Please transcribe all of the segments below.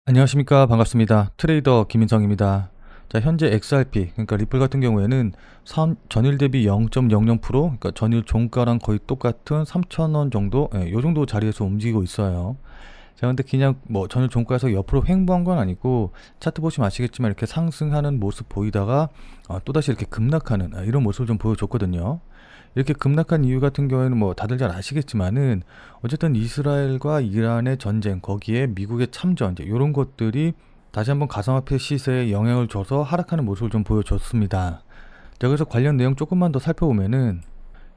안녕하십니까. 반갑습니다. 트레이더 김인성입니다. 자, 현재 XRP, 그러니까 리플 같은 경우에는 전일 대비 0.00%, 그러니까 전일 종가랑 거의 똑같은 3,000원 정도, 요 정도 자리에서 움직이고 있어요. 자, 근데 그냥 뭐 전일 종가에서 옆으로 횡보한 건 아니고, 차트 보시면 아시겠지만 이렇게 상승하는 모습 보이다가 또다시 이렇게 급락하는 이런 모습을 좀 보여줬거든요. 이렇게 급락한 이유 같은 경우에는 뭐 다들 잘 아시겠지만은 어쨌든 이스라엘과 이란의 전쟁, 거기에 미국의 참전, 이제 이런 것들이 다시 한번 가상화폐 시세에 영향을 줘서 하락하는 모습을 좀 보여줬습니다. 자, 그래서 관련 내용 조금만 더 살펴보면은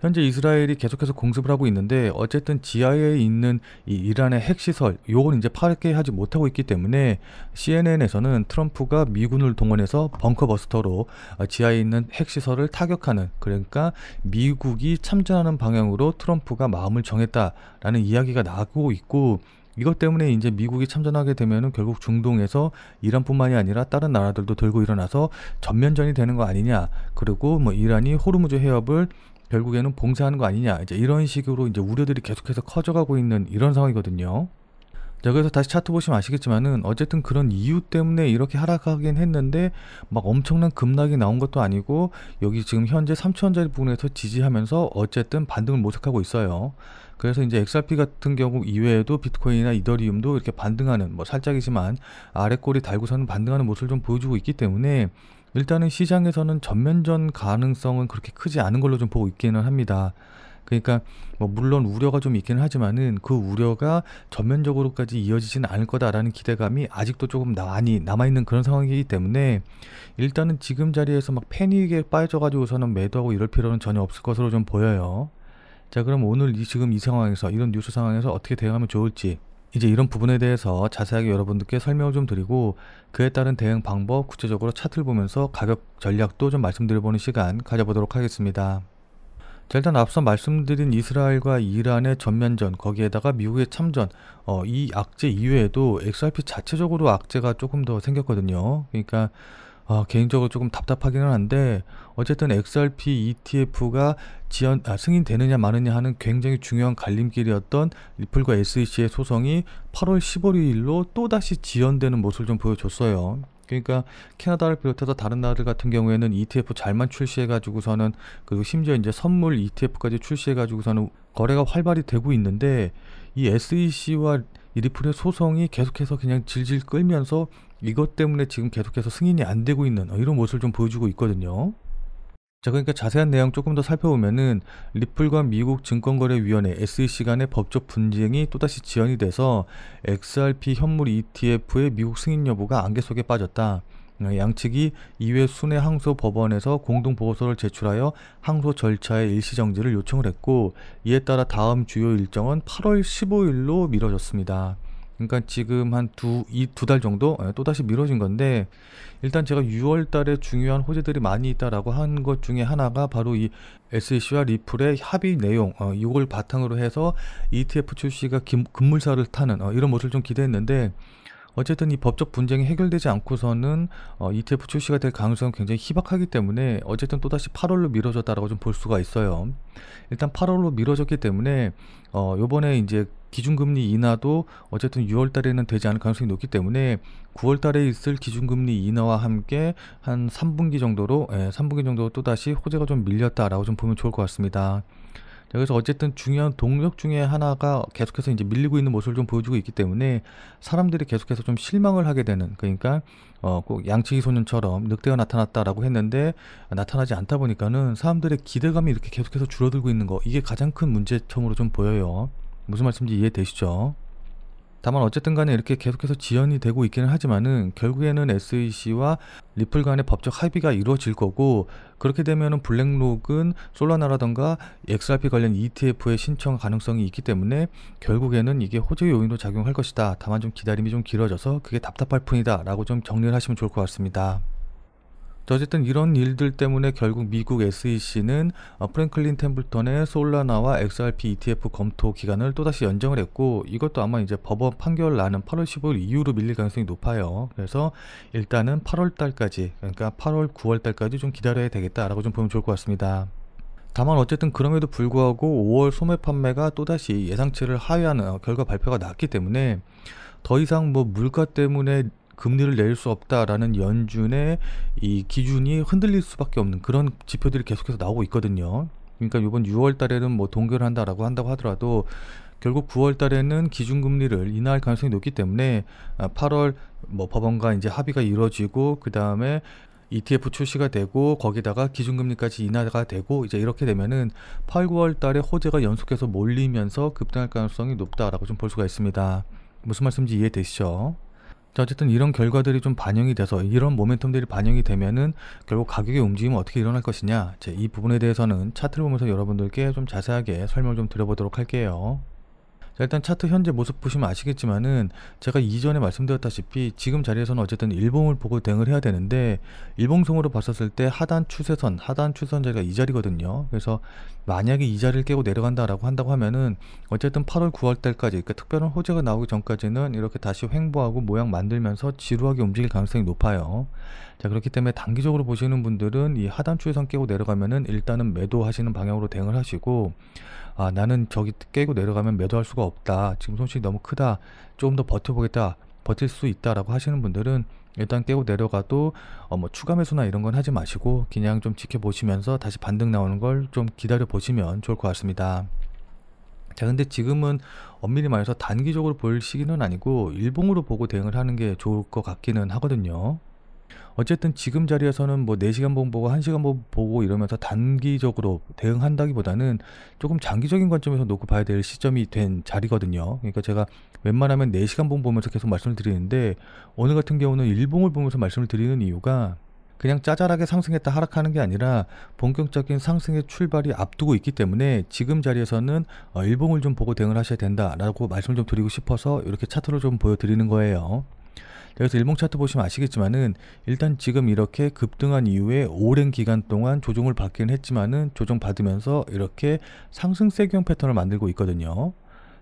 현재 이스라엘이 계속해서 공습을 하고 있는데, 어쨌든 지하에 있는 이 이란의 핵시설, 요건 이제 파괴하지 못하고 있기 때문에 CNN에서는 트럼프가 미군을 동원해서 벙커버스터로 지하에 있는 핵시설을 타격하는, 그러니까 미국이 참전하는 방향으로 트럼프가 마음을 정했다라는 이야기가 나오고 있고, 이것 때문에 이제 미국이 참전하게 되면은 결국 중동에서 이란뿐만이 아니라 다른 나라들도 들고 일어나서 전면전이 되는 거 아니냐. 그리고 뭐 이란이 호르무즈 해협을 결국에는 봉쇄하는 거 아니냐, 이제 이런 식으로 이제 우려들이 계속해서 커져가고 있는 이런 상황이거든요. 자, 그래서 다시 차트 보시면 아시겠지만은 어쨌든 그런 이유 때문에 이렇게 하락하긴 했는데 막 엄청난 급락이 나온 것도 아니고, 여기 지금 현재 3천원짜리 부분에서 지지하면서 어쨌든 반등을 모색하고 있어요. 그래서 이제 XRP 같은 경우 이외에도 비트코인이나 이더리움도 이렇게 반등하는, 뭐 살짝이지만 아래 꼬리 달고서는 반등하는 모습을 좀 보여주고 있기 때문에, 일단은 시장에서는 전면전 가능성은 그렇게 크지 않은 걸로 좀 보고 있기는 합니다. 그러니까 뭐 물론 우려가 좀 있기는 하지만은 그 우려가 전면적으로까지 이어지지는 않을 거다라는 기대감이 아직도 조금 많이 남아있는 그런 상황이기 때문에, 일단은 지금 자리에서 막 패닉에 빠져가지고서는 매도하고 이럴 필요는 전혀 없을 것으로 좀 보여요. 자, 그럼 오늘 지금 이 상황에서, 이런 뉴스 상황에서 어떻게 대응하면 좋을지, 이제 이런 부분에 대해서 자세하게 여러분들께 설명을 좀 드리고, 그에 따른 대응 방법, 구체적으로 차트를 보면서 가격 전략도 좀 말씀드려보는 시간 가져보도록 하겠습니다. 자, 일단 앞서 말씀드린 이스라엘과 이란의 전면전, 거기에다가 미국의 참전, 이 악재 이외에도 XRP 자체적으로 악재가 조금 더 생겼거든요. 그러니까 개인적으로 조금 답답하기는 한데, 어쨌든 XRP ETF가 승인되느냐 마느냐 하는 굉장히 중요한 갈림길이었던 리플과 SEC의 소송이 8월 15일로 또다시 지연되는 모습을 좀 보여줬어요. 그러니까 캐나다를 비롯해서 다른 나라들 같은 경우에는 ETF 잘만 출시해가지고서는, 그리고 심지어 이제 선물 ETF까지 출시해가지고서는 거래가 활발히 되고 있는데, 이 SEC와 이 리플의 소송이 계속해서 그냥 질질 끌면서 이것 때문에 지금 계속해서 승인이 안 되고 있는 이런 모습을 좀 보여주고 있거든요. 자, 그러니까 자세한 내용 조금 더 살펴보면은 리플과 미국 증권거래위원회 SEC 간의 법적 분쟁이 또다시 지연이 돼서 XRP 현물 ETF의 미국 승인 여부가 안개 속에 빠졌다. 양측이 이회 순회 항소 법원에서 공동 보고서를 제출하여 항소 절차의 일시정지를 요청을 했고, 이에 따라 다음 주요 일정은 8월 15일로 미뤄졌습니다. 그러니까 지금 한 두 달 정도 또다시 미뤄진 건데, 일단 제가 6월 달에 중요한 호재들이 많이 있다라고 한 것 중에 하나가 바로 이 SEC와 리플의 합의 내용, 이걸 바탕으로 해서 ETF 출시가 급물살을 타는 이런 모습을 좀 기대했는데, 어쨌든 이 법적 분쟁이 해결되지 않고서는 ETF 출시가 될 가능성은 굉장히 희박하기 때문에 어쨌든 또다시 8월로 미뤄졌다라고 좀 볼 수가 있어요. 일단 8월로 미뤄졌기 때문에 요번에 이제 기준금리 인하도 어쨌든 6월 달에는 되지 않을 가능성이 높기 때문에 9월 달에 있을 기준금리 인하와 함께 한 3분기 정도로 3분기 정도 또다시 호재가 좀 밀렸다라고 좀 보면 좋을 것 같습니다. 자, 그래서 어쨌든 중요한 동력 중에 하나가 계속해서 이제 밀리고 있는 모습을 좀 보여주고 있기 때문에 사람들이 계속해서 좀 실망을 하게 되는, 그러니까 꼭 양치기 소년처럼 늑대가 나타났다라고 했는데 나타나지 않다 보니까는 사람들의 기대감이 이렇게 계속해서 줄어들고 있는 거, 이게 가장 큰 문제점으로 좀 보여요. 무슨 말씀인지 이해되시죠? 다만 어쨌든 간에 이렇게 계속해서 지연이 되고 있기는 하지만은 결국에는 SEC와 리플 간의 법적 합의가 이루어질 거고, 그렇게 되면은 블랙록은 솔라나라던가 XRP 관련 ETF의 신청 가능성이 있기 때문에 결국에는 이게 호재 요인으로 작용할 것이다. 다만 좀 기다림이 좀 길어져서 그게 답답할 뿐이다 라고 좀 정리를 하시면 좋을 것 같습니다. 어쨌든 이런 일들 때문에 결국 미국 SEC는 프랭클린 템플턴의 솔라나와 XRP ETF 검토 기간을 또다시 연장을 했고, 이것도 아마 이제 법원 판결 나는 8월 15일 이후로 밀릴 가능성이 높아요. 그래서 일단은 8월 달까지, 그러니까 8월 9월 달까지 좀 기다려야 되겠다라고 좀 보면 좋을 것 같습니다. 다만 어쨌든 그럼에도 불구하고 5월 소매 판매가 또다시 예상치를 하회하는 결과 발표가 났기 때문에 더 이상 뭐 물가 때문에 금리를 내릴 수 없다라는 연준의 이 기준이 흔들릴 수밖에 없는 그런 지표들이 계속해서 나오고 있거든요. 그러니까 이번 6월 달에는 뭐 동결을 한다고 하더라도 결국 9월 달에는 기준금리를 인하할 가능성이 높기 때문에 8월 뭐 법원과 이제 합의가 이루어지고 그 다음에 ETF 출시가 되고 거기다가 기준금리까지 인하가 되고 이제 이렇게 되면은 8, 9월 달에 호재가 연속해서 몰리면서 급등할 가능성이 높다라고 좀 볼 수가 있습니다. 무슨 말씀인지 이해되시죠? 자, 어쨌든 이런 결과들이 좀 반영이 돼서 이런 모멘텀들이 반영이 되면은 결국 가격의 움직임은 어떻게 일어날 것이냐, 이 부분에 대해서는 차트를 보면서 여러분들께 좀 자세하게 설명을 좀 드려보도록 할게요. 자, 일단 차트 현재 모습 보시면 아시겠지만은 제가 이전에 말씀드렸다시피 지금 자리에서는 어쨌든 일봉을 보고 대응을 해야 되는데 일봉성으로 봤었을 때 하단 추세선 자리가 이 자리거든요. 그래서 만약에 이 자리를 깨고 내려간다라고 한다고 하면은 어쨌든 8월 9월 달까지, 그러니까 특별한 호재가 나오기 전까지는 이렇게 다시 횡보하고 모양 만들면서 지루하게 움직일 가능성이 높아요. 자, 그렇기 때문에 단기적으로 보시는 분들은 이 하단 추세선 깨고 내려가면은 일단은 매도하시는 방향으로 대응을 하시고, 나는 저기 깨고 내려가면 매도할 수가 없다, 지금 손실이 너무 크다, 조금 더 버텨보겠다, 버틸 수 있다라고 하시는 분들은 일단 깨고 내려가도 뭐 추가 매수나 이런 건 하지 마시고 그냥 좀 지켜보시면서 다시 반등 나오는 걸 좀 기다려 보시면 좋을 것 같습니다. 자, 근데 지금은 엄밀히 말해서 단기적으로 볼 시기는 아니고 일봉으로 보고 대응을 하는 게 좋을 것 같기는 하거든요. 어쨌든 지금 자리에서는 뭐 4시간 보고 1시간 보고 이러면서 단기적으로 대응한다기보다는 조금 장기적인 관점에서 놓고 봐야 될 시점이 된 자리거든요. 그러니까 제가 웬만하면 4시간 보면서 계속 말씀을 드리는데 오늘 같은 경우는 일봉을 보면서 말씀을 드리는 이유가 그냥 짜잘하게 상승했다 하락하는 게 아니라 본격적인 상승의 출발이 앞두고 있기 때문에 지금 자리에서는 일봉을 좀 보고 대응을 하셔야 된다라고 말씀을 좀 드리고 싶어서 이렇게 차트로 좀 보여드리는 거예요. 그래서 일봉 차트 보시면 아시겠지만은 일단 지금 이렇게 급등한 이후에 오랜 기간 동안 조정을 받긴 했지만은 조정 받으면서 이렇게 상승세경 패턴을 만들고 있거든요.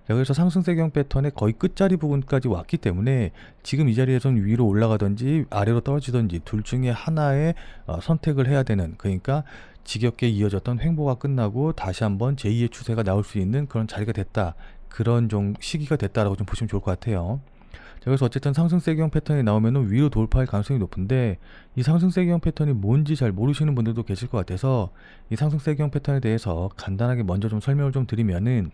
자, 그래서 상승세경 패턴의 거의 끝자리 부분까지 왔기 때문에 지금 이 자리에서는 위로 올라가든지 아래로 떨어지든지 둘 중에 하나의 선택을 해야 되는, 그러니까 지겹게 이어졌던 횡보가 끝나고 다시 한번 제2의 추세가 나올 수 있는 그런 자리가 됐다, 그런 좀 시기가 됐다라고 좀 보시면 좋을 것 같아요. 그래서 어쨌든 상승세경 패턴이 나오면은 위로 돌파할 가능성이 높은데 이 상승세경 패턴이 뭔지 잘 모르시는 분들도 계실 것 같아서 이 상승세경 패턴에 대해서 간단하게 먼저 좀 설명을 좀 드리면은,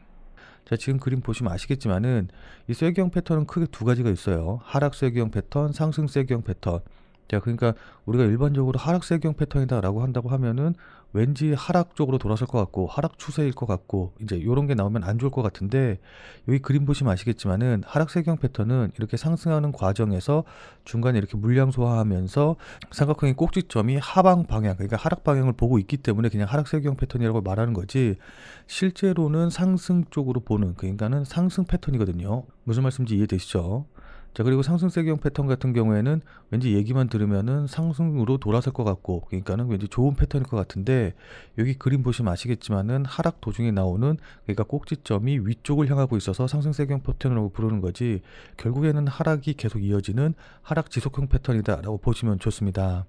자, 지금 그림 보시면 아시겠지만은 이 쇠경 패턴은 크게 두 가지가 있어요. 하락세경 패턴, 상승세경 패턴. 자, 그러니까 우리가 일반적으로 하락세경 패턴이다 라고 한다고 하면은 왠지 하락 쪽으로 돌아설 것 같고 하락 추세일 것 같고 이제 요런 게 나오면 안 좋을 것 같은데, 여기 그림 보시면 아시겠지만은 하락세경 패턴은 이렇게 상승하는 과정에서 중간에 이렇게 물량 소화하면서 삼각형의 꼭지점이 하방 방향, 그러니까 하락 방향을 보고 있기 때문에 그냥 하락세경 패턴이라고 말하는 거지, 실제로는 상승 쪽으로 보는, 그러니까는 상승 패턴이거든요. 무슨 말씀인지 이해되시죠? 자, 그리고 상승세경 패턴 같은 경우에는 왠지 얘기만 들으면은 상승으로 돌아설 것 같고 그러니까는 왠지 좋은 패턴일 것 같은데, 여기 그림 보시면 아시겠지만은 하락 도중에 나오는, 그러니까 꼭지점이 위쪽을 향하고 있어서 상승세경 패턴이라고 부르는 거지, 결국에는 하락이 계속 이어지는 하락 지속형 패턴이다 라고 보시면 좋습니다.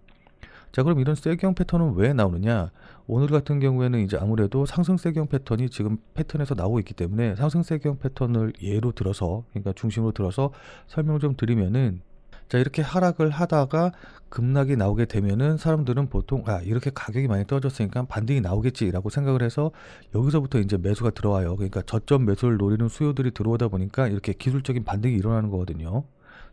자, 그럼 이런 세경 패턴은 왜 나오느냐? 오늘 같은 경우에는 이제 아무래도 상승세경 패턴이 지금 패턴에서 나오고 있기 때문에 상승세경 패턴을 예로 들어서, 그러니까 중심으로 들어서 설명을 좀 드리면은, 자, 이렇게 하락을 하다가 급락이 나오게 되면은 사람들은 보통 이렇게 가격이 많이 떨어졌으니까 반등이 나오겠지라고 생각을 해서 여기서부터 이제 매수가 들어와요. 그러니까 저점 매수를 노리는 수요들이 들어오다 보니까 이렇게 기술적인 반등이 일어나는 거거든요.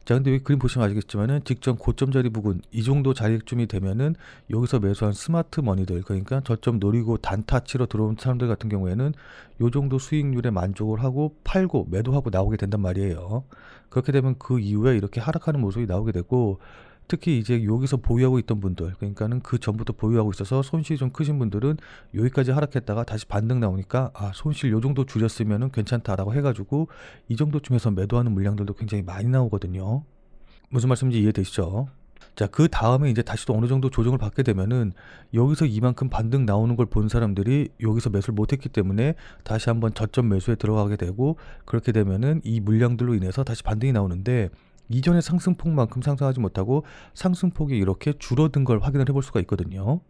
자, 근데 여기 그림 보시면 아시겠지만은 직전 고점 자리 부분 이 정도 자리쯤이 되면은 여기서 매수한 스마트 머니들, 그러니까 저점 노리고 단타 치러 들어온 사람들 같은 경우에는 요 정도 수익률에 만족을 하고 팔고 매도하고 나오게 된단 말이에요. 그렇게 되면 그 이후에 이렇게 하락하는 모습이 나오게 되고, 특히 이제 여기서 보유하고 있던 분들, 그러니까는 그 전부터 보유하고 있어서 손실이 좀 크신 분들은 여기까지 하락했다가 다시 반등 나오니까 손실 요 정도 줄였으면은 괜찮다라고 해가지고 이 정도쯤에서 매도하는 물량들도 굉장히 많이 나오거든요. 무슨 말씀인지 이해되시죠? 자, 그 다음에 이제 다시 또 어느 정도 조정을 받게 되면은 여기서 이만큼 반등 나오는 걸 본 사람들이 여기서 매수를 못했기 때문에 다시 한번 저점 매수에 들어가게 되고, 그렇게 되면은 이 물량들로 인해서 다시 반등이 나오는데, 이전의 상승폭만큼 상승하지 못하고 상승폭이 이렇게 줄어든 걸 확인을 해볼 수가 있거든요.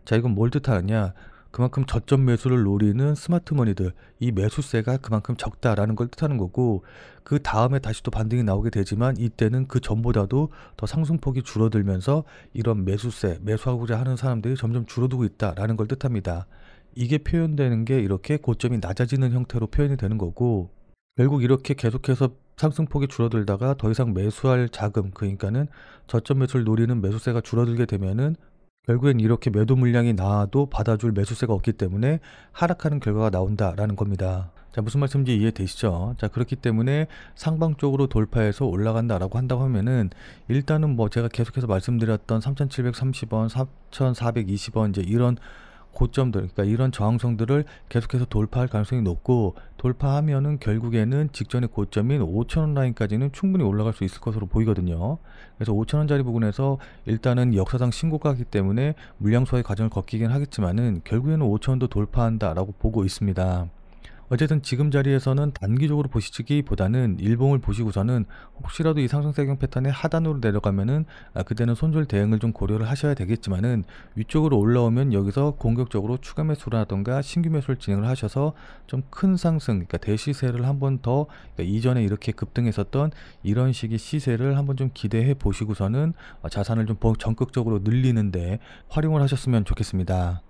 자, 이건 뭘 뜻하느냐? 그만큼 저점 매수를 노리는 스마트머니들, 이 매수세가 그만큼 적다라는 걸 뜻하는 거고, 그 다음에 다시 또 반등이 나오게 되지만 이때는 그 전보다도 더 상승폭이 줄어들면서 이런 매수세, 매수하고자 하는 사람들이 점점 줄어들고 있다라는 걸 뜻합니다. 이게 표현되는 게 이렇게 고점이 낮아지는 형태로 표현이 되는 거고, 결국 이렇게 계속해서 상승폭이 줄어들다가 더 이상 매수할 자금, 그러니까는 저점 매수를 노리는 매수세가 줄어들게 되면은 결국엔 이렇게 매도 물량이 나와도 받아줄 매수세가 없기 때문에 하락하는 결과가 나온다라는 겁니다. 자, 무슨 말씀인지 이해되시죠? 자, 그렇기 때문에 상방 쪽으로 돌파해서 올라간다라고 한다고 하면은 일단은 뭐 제가 계속해서 말씀드렸던 3,730원, 3,420원 이제 이런 고점들, 그러니까 이런 저항성들을 계속해서 돌파할 가능성이 높고, 돌파하면은 결국에는 직전의 고점인 5,000원 라인까지는 충분히 올라갈 수 있을 것으로 보이거든요. 그래서 5,000원짜리 부분에서 일단은 역사상 신고가이기 때문에 물량 소화의 과정을 거치긴 하겠지만은 결국에는 5,000원도 돌파한다라고 보고 있습니다. 어쨌든 지금 자리에서는 단기적으로 보시기보다는 일봉을 보시고서는 혹시라도 이 상승세경 패턴의 하단으로 내려가면은 그때는 손절 대응을 좀 고려를 하셔야 되겠지만은, 위쪽으로 올라오면 여기서 공격적으로 추가 매수라던가 신규 매수를 진행을 하셔서 좀 큰 상승, 그러니까 대시세를 한번 더, 그러니까 이전에 이렇게 급등했었던 이런 식의 시세를 한번 좀 기대해 보시고서는 자산을 좀 적극적으로 늘리는데 활용을 하셨으면 좋겠습니다.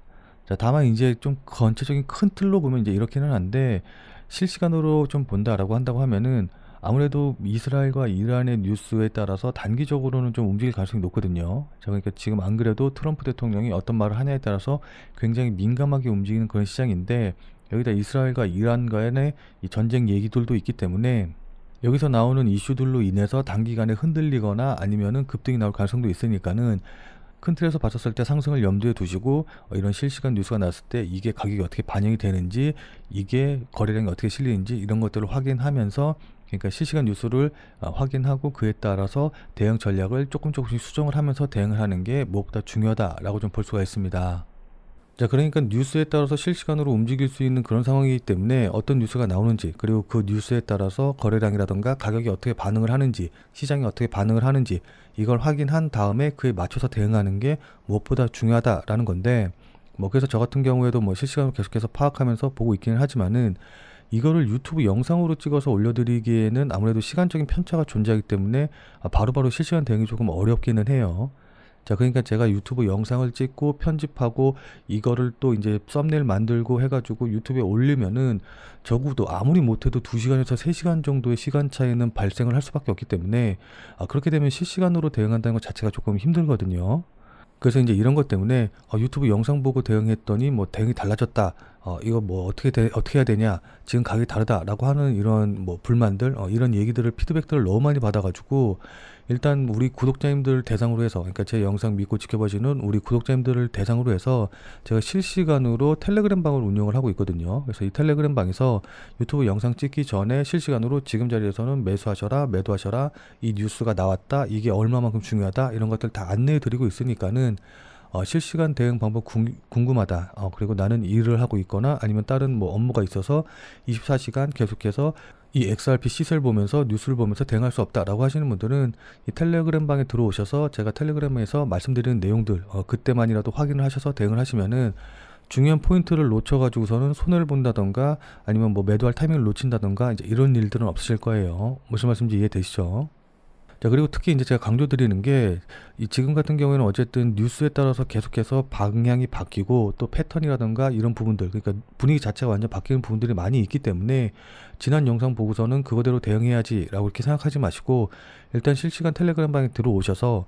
자, 다만 이제 좀 전체적인 큰 틀로 보면 이제 이렇게는 한데, 실시간으로 좀 본다라고 한다고 하면은 아무래도 이스라엘과 이란의 뉴스에 따라서 단기적으로는 좀 움직일 가능성이 높거든요. 자, 그러니까 지금 안 그래도 트럼프 대통령이 어떤 말을 하냐에 따라서 굉장히 민감하게 움직이는 그런 시장인데, 여기다 이스라엘과 이란 간의 이 전쟁 얘기들도 있기 때문에 여기서 나오는 이슈들로 인해서 단기간에 흔들리거나 아니면은 급등이 나올 가능성도 있으니까는 큰 틀에서 봤었을 때 상승을 염두에 두시고, 이런 실시간 뉴스가 나왔을 때 이게 가격이 어떻게 반영이 되는지, 이게 거래량이 어떻게 실리는지 이런 것들을 확인하면서, 그러니까 실시간 뉴스를 확인하고 그에 따라서 대응 전략을 조금씩 수정을 하면서 대응을 하는 게 무엇보다 중요하다라고 좀 볼 수가 있습니다. 자, 그러니까 뉴스에 따라서 실시간으로 움직일 수 있는 그런 상황이기 때문에 어떤 뉴스가 나오는지, 그리고 그 뉴스에 따라서 거래량이라던가 가격이 어떻게 반응을 하는지, 시장이 어떻게 반응을 하는지, 이걸 확인한 다음에 그에 맞춰서 대응하는 게 무엇보다 중요하다라는 건데, 뭐 그래서 저 같은 경우에도 뭐 실시간으로 계속해서 파악하면서 보고 있기는 하지만은, 이거를 유튜브 영상으로 찍어서 올려드리기에는 아무래도 시간적인 편차가 존재하기 때문에 바로바로 실시간 대응이 조금 어렵기는 해요. 자, 그러니까 제가 유튜브 영상을 찍고 편집하고 이거를 또 이제 썸네일 만들고 해가지고 유튜브에 올리면은 적어도 아무리 못해도 2시간에서 3시간 정도의 시간 차이는 발생을 할 수밖에 없기 때문에, 그렇게 되면 실시간으로 대응한다는 것 자체가 조금 힘들거든요. 그래서 이제 이런 것 때문에 유튜브 영상 보고 대응했더니 뭐 대응이 달라졌다, 이거 뭐 어떻게 해야 되냐, 지금 가격이 다르다라고 하는 이런 뭐 불만들, 이런 얘기들을 피드백들을 너무 많이 받아가지고, 일단 우리 구독자님들 대상으로 해서, 그러니까 제 영상 믿고 지켜봐주는 우리 구독자님들을 대상으로 해서 제가 실시간으로 텔레그램 방을 운영을 하고 있거든요. 그래서 이 텔레그램 방에서 유튜브 영상 찍기 전에 실시간으로 지금 자리에서는 매수하셔라, 매도하셔라, 이 뉴스가 나왔다, 이게 얼마만큼 중요하다, 이런 것들 다 안내해 드리고 있으니까는 실시간 대응 방법 궁금하다, 그리고 나는 일을 하고 있거나 아니면 다른 뭐 업무가 있어서 24시간 계속해서 이 XRP 시세를 보면서 뉴스를 보면서 대응할 수 없다라고 하시는 분들은 이 텔레그램 방에 들어오셔서 제가 텔레그램에서 말씀드리는 내용들 그때만이라도 확인을 하셔서 대응을 하시면은, 중요한 포인트를 놓쳐가지고서는 손해를 본다던가 아니면 뭐 매도할 타이밍을 놓친다던가 이제 이런 일들은 없으실 거예요. 무슨 말씀인지 이해되시죠? 자, 그리고 특히 이제 제가 강조드리는 게, 이 지금 같은 경우에는 어쨌든 뉴스에 따라서 계속해서 방향이 바뀌고 또 패턴이라든가 이런 부분들, 그러니까 분위기 자체가 완전 바뀌는 부분들이 많이 있기 때문에 지난 영상 보고서는 그거대로 대응해야지 라고 이렇게 생각하지 마시고, 일단 실시간 텔레그램 방에 들어오셔서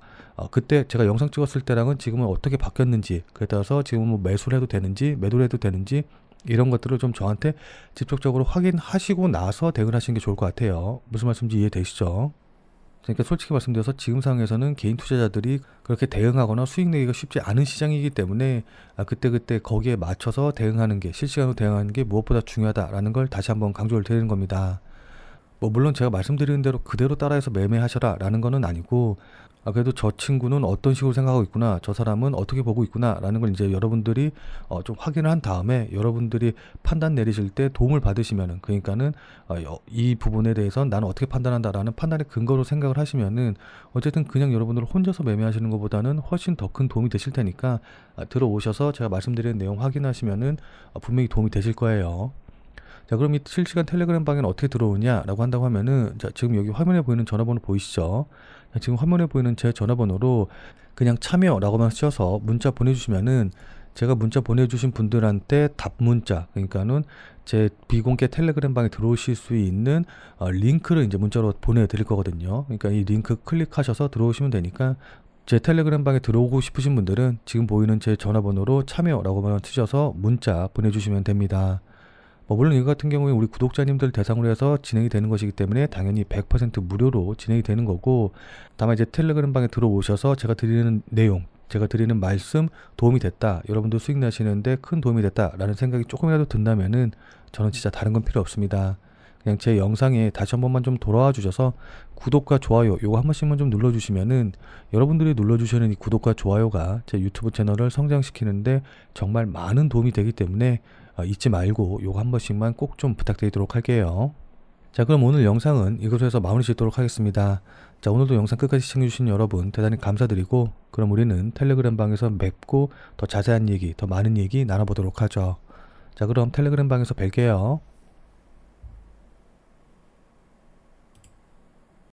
그때 제가 영상 찍었을 때랑은 지금은 어떻게 바뀌었는지, 그에 따라서 지금은 뭐 매수를 해도 되는지 매도를 해도 되는지 이런 것들을 좀 저한테 직접적으로 확인하시고 나서 대응을 하시는 게 좋을 것 같아요. 무슨 말씀인지 이해되시죠? 그러니까 솔직히 말씀드려서 지금 상황에서는 개인 투자자들이 그렇게 대응하거나 수익 내기가 쉽지 않은 시장이기 때문에 그때 거기에 맞춰서 대응하는 게, 실시간으로 대응하는 게 무엇보다 중요하다라는 걸 다시 한번 강조를 드리는 겁니다. 뭐 물론 제가 말씀드리는 대로 그대로 따라해서 매매하셔라 라는 거는 아니고, 그래도 저 친구는 어떤 식으로 생각하고 있구나, 저 사람은 어떻게 보고 있구나 라는 걸 이제 여러분들이 좀 확인을 한 다음에 여러분들이 판단 내리실 때 도움을 받으시면은, 그러니까는 이 부분에 대해서 나는 어떻게 판단한다 라는 판단의 근거로 생각을 하시면은, 어쨌든 그냥 여러분들 혼자서 매매하시는 것보다는 훨씬 더 큰 도움이 되실 테니까, 들어오셔서 제가 말씀드리는 내용 확인하시면은 분명히 도움이 되실 거예요. 자, 그럼 이 실시간 텔레그램 방에는 어떻게 들어오냐라고 한다고 하면은, 자, 지금 여기 화면에 보이는 전화번호 보이시죠? 자, 지금 화면에 보이는 제 전화번호로 그냥 참여라고만 쓰셔서 문자 보내주시면은, 제가 문자 보내주신 분들한테 답 문자, 그러니까는 제 비공개 텔레그램 방에 들어오실 수 있는 링크를 이제 문자로 보내드릴 거거든요. 그러니까 이 링크 클릭하셔서 들어오시면 되니까, 제 텔레그램 방에 들어오고 싶으신 분들은 지금 보이는 제 전화번호로 참여라고만 쓰셔서 문자 보내주시면 됩니다. 물론 이거 같은 경우에 우리 구독자님들 대상으로 해서 진행이 되는 것이기 때문에 당연히 100% 무료로 진행이 되는 거고, 다만 이제 텔레그램 방에 들어오셔서 제가 드리는 내용, 제가 드리는 말씀 도움이 됐다, 여러분들 수익 나시는데 큰 도움이 됐다라는 생각이 조금이라도 든다면은 저는 진짜 다른 건 필요 없습니다. 그냥 제 영상에 다시 한 번만 좀 돌아와 주셔서 구독과 좋아요 요거 한 번씩만 좀 눌러주시면은, 여러분들이 눌러주시는 이 구독과 좋아요가 제 유튜브 채널을 성장시키는데 정말 많은 도움이 되기 때문에 잊지 말고 요거 한 번씩만 꼭 좀 부탁드리도록 할게요. 자, 그럼 오늘 영상은 이것으로 해서 마무리 짓도록 하겠습니다. 자, 오늘도 영상 끝까지 시청해주신 여러분 대단히 감사드리고, 그럼 우리는 텔레그램 방에서 맵고 더 자세한 얘기, 더 많은 얘기 나눠보도록 하죠. 자, 그럼 텔레그램 방에서 뵐게요.